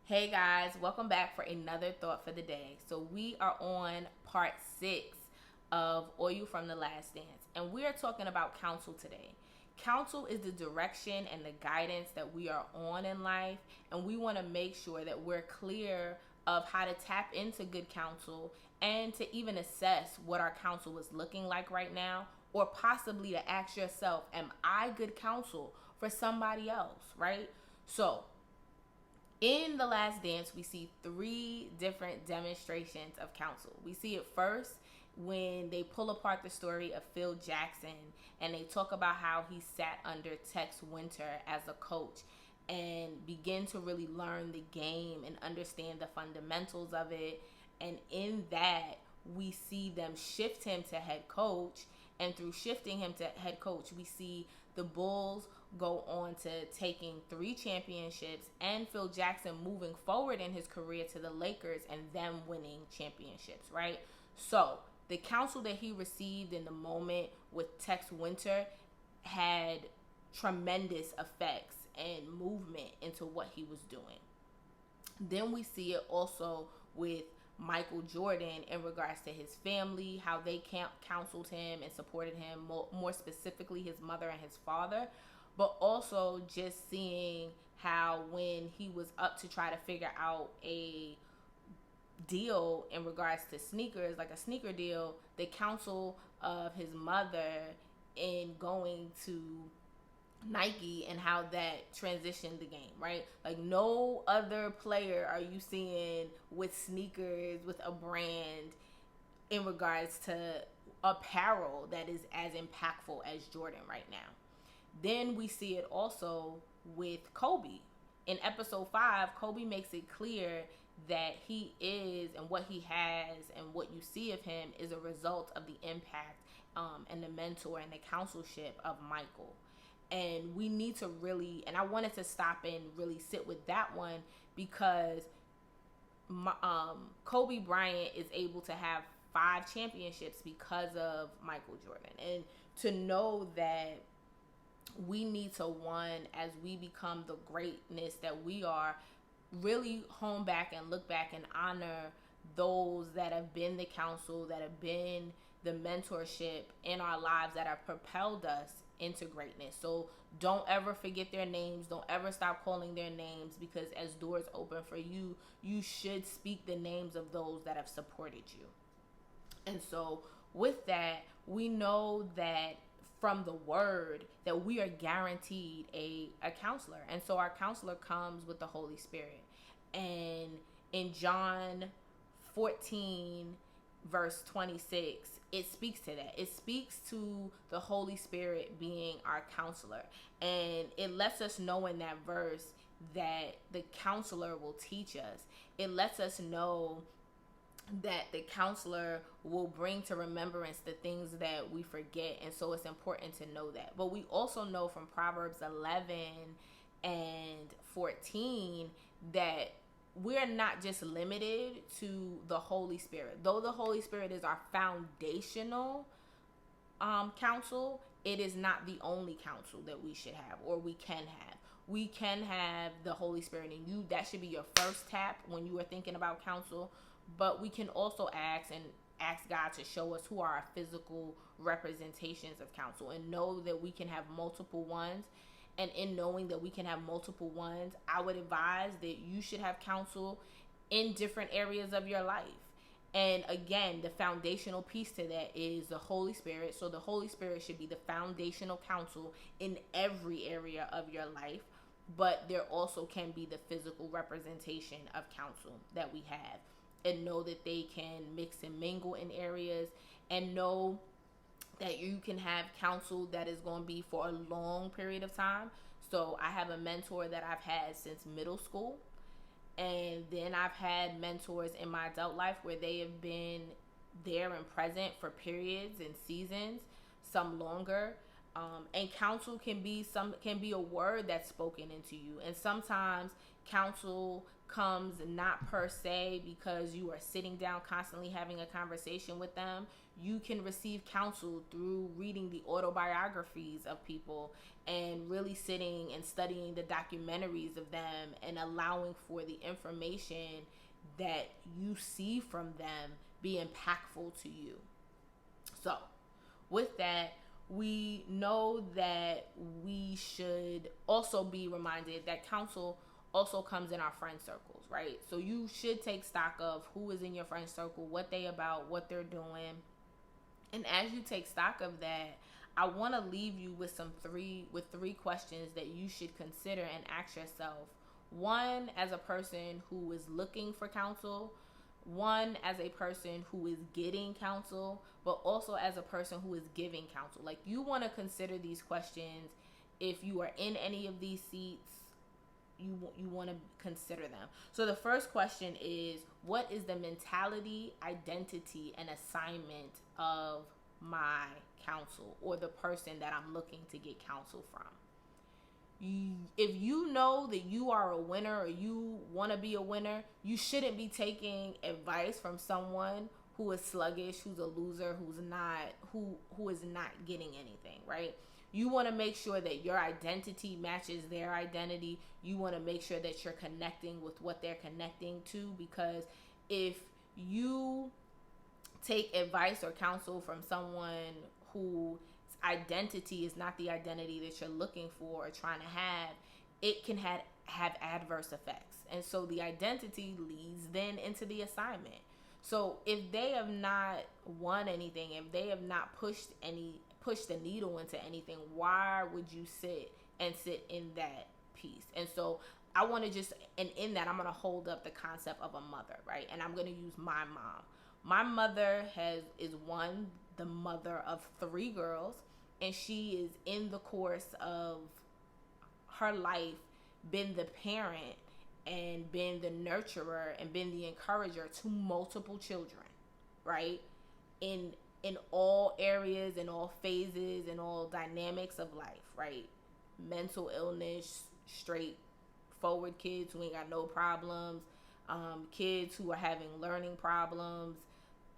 Hey guys, welcome back for another thought for the day. So we are on part 6 of Oil from the Last Dance, and we are talking about counsel today. Counsel is the direction and the guidance that we are on in life, and we want to make sure that we're clear of how to tap into good counsel and to even assess what our counsel is looking like right now, or possibly to ask yourself, am I good counsel for somebody else, right? So, in The Last Dance, we see 3 different demonstrations of counsel. We see it first when they pull apart the story of Phil Jackson and they talk about how he sat under Tex Winter as a coach and begin to really learn the game and understand the fundamentals of it. And in that, we see them shift him to head coach. And through shifting him to head coach, we see the Bulls go on to taking 3 championships and Phil Jackson moving forward in his career to the Lakers and them winning championships, right? So the counsel that he received in the moment with Tex Winter had tremendous effects and movement into what he was doing. Then we see it also with Michael Jordan in regards to his family, how they counseled him and supported him, more specifically his mother and his father, but also just seeing how when he was up to try to figure out a deal in regards to sneakers, like a sneaker deal, the counsel of his mother in going to Nike and how that transitioned the game, right? Like no other player are you seeing with sneakers, with a brand in regards to apparel that is as impactful as Jordan right now. Then we see it also with Kobe. In episode 5, Kobe makes it clear that he is and what he has and what you see of him is a result of the impact and the mentor and the counselship of Michael. And we need to really, and I wanted to stop and really sit with that one because Kobe Bryant is able to have 5 championships because of Michael Jordan. And to know that we need to, one, as we become the greatness that we are, really hone back and look back and honor those that have been the counsel, that have been the mentorship in our lives, that have propelled us into greatness. So don't ever forget their names. Don't ever stop calling their names, because as doors open for you, you should speak the names of those that have supported you. And so with that, we know that from the word that we are guaranteed a counselor. And so our counselor comes with the Holy Spirit. And in John 14 verse 26, it speaks to that. It speaks to the Holy Spirit being our counselor. And it lets us know in that verse that the counselor will teach us. It lets us know that the counselor will bring to remembrance the things that we forget. And so it's important to know that. But we also know from Proverbs 11 and 14 that we're not just limited to the Holy Spirit. Though the Holy Spirit is our foundational counsel, it is not the only counsel that we should have or we can have. We can have the Holy Spirit in you. That should be your first tap when you are thinking about counsel. But we can also ask God to show us who are our physical representations of counsel, and know that we can have multiple ones. And in knowing that we can have multiple ones, I would advise that you should have counsel in different areas of your life. And again, the foundational piece to that is the Holy Spirit. So the Holy Spirit should be the foundational counsel in every area of your life. But there also can be the physical representation of counsel that we have. And know that they can mix and mingle in areas, and know that you can have counsel that is going to be for a long period of time. So I have a mentor that I've had since middle school, and then I've had mentors in my adult life where they have been there and present for periods and seasons, some longer. And counsel can be a word that's spoken into you, and sometimes counsel comes not per se because you are sitting down constantly having a conversation with them. You can receive counsel through reading the autobiographies of people and really sitting and studying the documentaries of them and allowing for the information that you see from them be impactful to you. So with that, we know that we should also be reminded that counsel also comes in our friend circles, right? So you should take stock of who is in your friend circle, what they about, what they're doing. And as you take stock of that, I want to leave you with three questions that you should consider and ask yourself. One, as a person who is looking for counsel, one as a person who is getting counsel, but also as a person who is giving counsel. Like, you want to consider these questions. If you are in any of these seats, you want to consider them. So the first question is, what is the mentality, identity, and assignment of my counsel, or the person that I'm looking to get counsel from? If you know that you are a winner or you want to be a winner, you shouldn't be taking advice from someone who is sluggish, who's a loser, who is not getting anything, right? You want to make sure that your identity matches their identity. You want to make sure that you're connecting with what they're connecting to, because if you take advice or counsel from someone whose identity is not the identity that you're looking for or trying to have, it can have adverse effects. And so the identity leads then into the assignment. So if they have not won anything, if they have not pushed the needle into anything, why would you sit in that piece? And so I want to and in that, I'm going to hold up the concept of a mother, right? And I'm going to use my mom. My mother is the mother of 3 girls, and she is, in the course of her life, been the parent and been the nurturer and been the encourager to multiple children, right? In all areas, in all phases, in all dynamics of life, right? Mental illness, straightforward kids who ain't got no problems, kids who are having learning problems,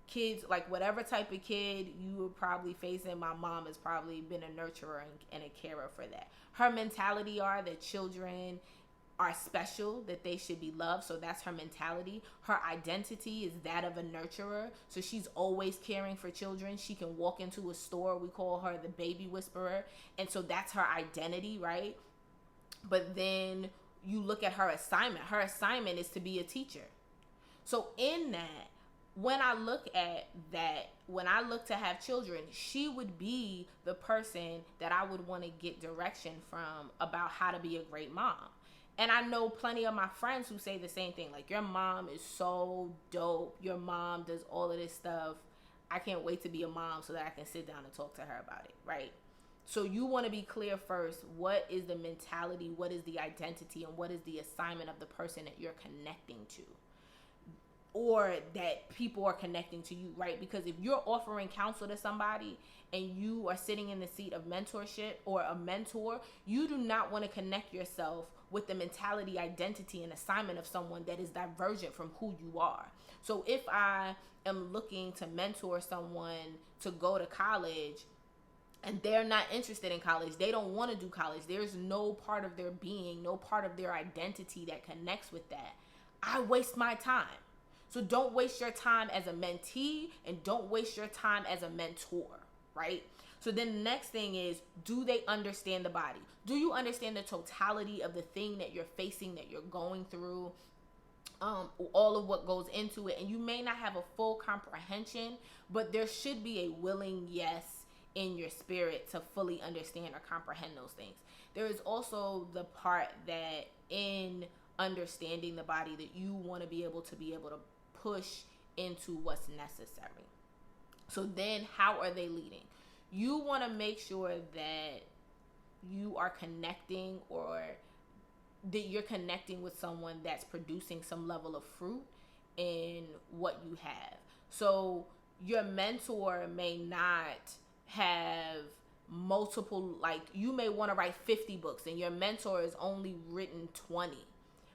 kids, like whatever type of kid you were probably facing, my mom has probably been a nurturer and a carer for that. Her mentality are that children are special, that they should be loved. So that's her mentality. Her identity is that of a nurturer. So she's always caring for children. She can walk into a store. We call her the baby whisperer. And so that's her identity, right? But then you look at her assignment. Her assignment is to be a teacher. So in that, when I look to have children, she would be the person that I would want to get direction from about how to be a great mom. And I know plenty of my friends who say the same thing. Like, your mom is so dope. Your mom does all of this stuff. I can't wait to be a mom so that I can sit down and talk to her about it, right? So you want to be clear first. What is the mentality? What is the identity? And what is the assignment of the person that you're connecting to? Or that people are connecting to you, right? Because if you're offering counsel to somebody and you are sitting in the seat of mentorship or a mentor, you do not want to connect yourself with the mentality, identity, and assignment of someone that is divergent from who you are. So if I am looking to mentor someone to go to college and they're not interested in college, they don't want to do college, there's no part of their being, no part of their identity that connects with that, I waste my time. So don't waste your time as a mentee and don't waste your time as a mentor, right? So then the next thing is, do they understand the body? Do you understand the totality of the thing that you're facing, that you're going through, all of what goes into it? And you may not have a full comprehension, but there should be a willing yes in your spirit to fully understand or comprehend those things. There is also the part that in understanding the body that you want to be able to push into what's necessary. So then how are they leading? You want to make sure that you are connecting, or that you're connecting with someone that's producing some level of fruit in what you have. So your mentor may not have multiple, like you may want to write 50 books and your mentor has only written 20.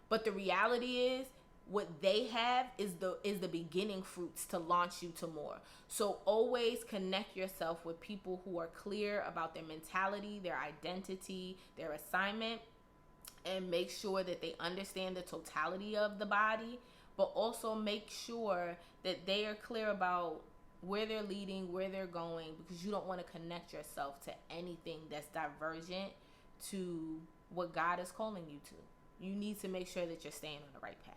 But the reality is what they have is the beginning fruits to launch you to more. So always connect yourself with people who are clear about their mentality, their identity, their assignment, and make sure that they understand the totality of the body, but also make sure that they are clear about where they're leading, where they're going, because you don't want to connect yourself to anything that's divergent to what God is calling you to. You need to make sure that you're staying on the right path.